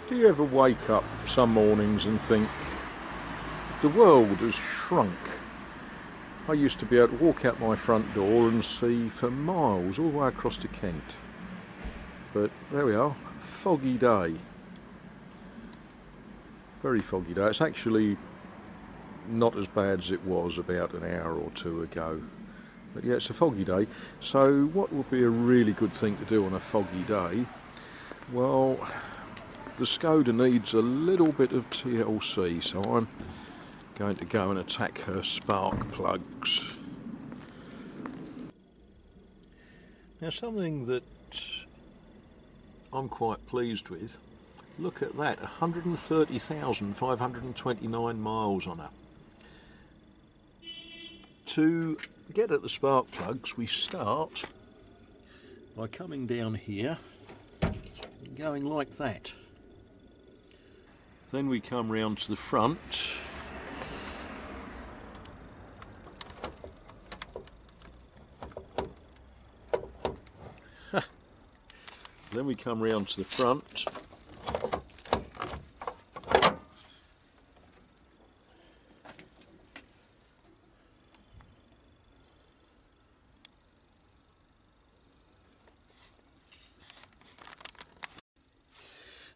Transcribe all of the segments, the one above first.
Do you ever wake up some mornings and think, the world has shrunk? I used to be able to walk out my front door and see for miles all the way across to Kent. But there we are, foggy day. Very foggy day. It's actually not as bad as it was about an hour or two ago. But yeah, it's a foggy day. So what would be a really good thing to do on a foggy day? Well, the Skoda needs a little bit of TLC, so I'm going to go and attack her spark plugs. Now, something that I'm quite pleased with, look at that, 130,529 miles on her. To get at the spark plugs, we start by coming down here and going like that. Then we come round to the front. Then we come round to the front.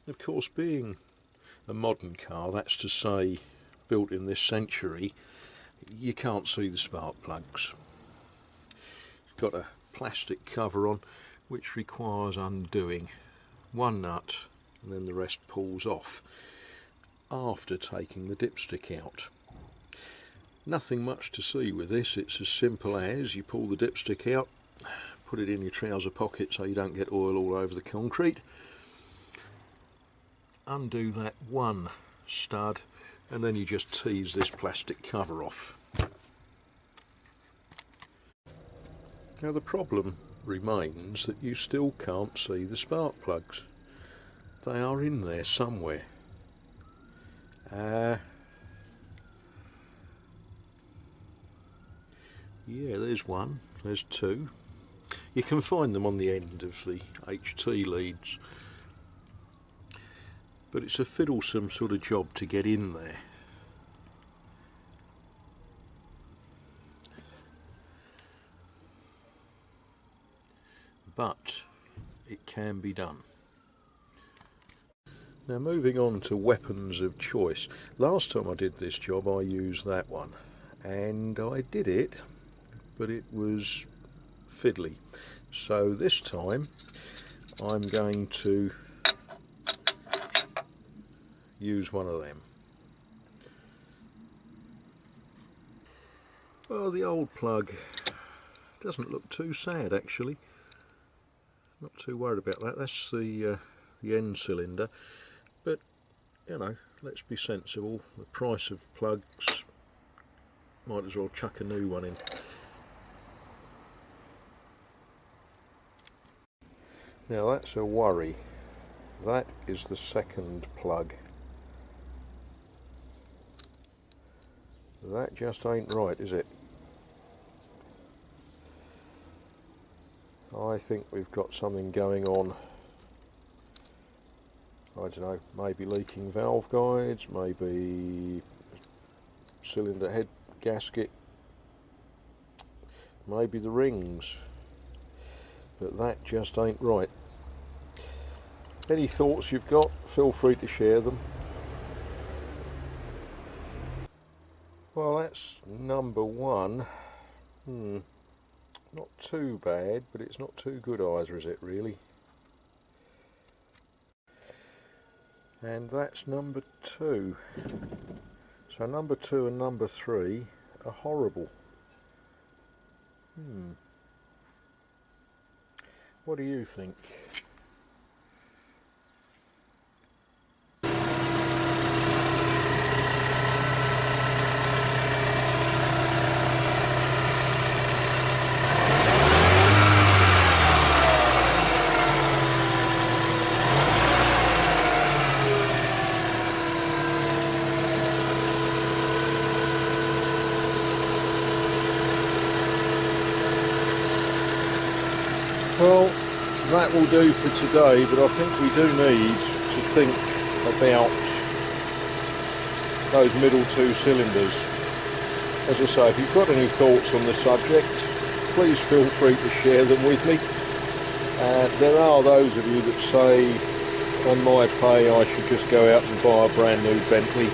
Of course, being a modern car, that's to say built in this century, you can't see the spark plugs. It's got a plastic cover on which requires undoing one nut, and then the rest pulls off after taking the dipstick out. Nothing much to see with this. It's as simple as you pull the dipstick out, put it in your trouser pocket so you don't get oil all over the concrete, undo that one stud, and then you just tease this plastic cover off. Now the problem remains that you still can't see the spark plugs. They are in there somewhere. Yeah, there's one, there's two. You can find them on the end of the HT leads. But it's a fiddlesome sort of job to get in there. But it can be done. Now, moving on to weapons of choice. Last time I did this job I used that one, and I did it, but it was fiddly. So this time I'm going to use one of them. Well, the old plug doesn't look too sad actually. Not too worried about that. That's the end cylinder, but you know, let's be sensible. The price of plugs, might as well chuck a new one in. Now that's a worry. That is the second plug. That just ain't right, is it? I think we've got something going on. I don't know, maybe leaking valve guides, maybe cylinder head gasket, maybe the rings, but that just ain't right. Any thoughts you've got, feel free to share them. Well, that's number one. Not too bad, but it's not too good either, is it really? And that's number two. So number two and number three are horrible. What do you think? Well, that will do for today, but I think we do need to think about those middle two cylinders. As I say, if you've got any thoughts on the subject, please feel free to share them with me. There are those of you that say on my pay I should just go out and buy a brand new Bentley.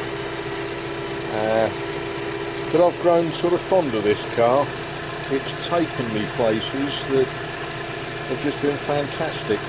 But I've grown sort of fond of this car. It's taken me places that have just been fantastic.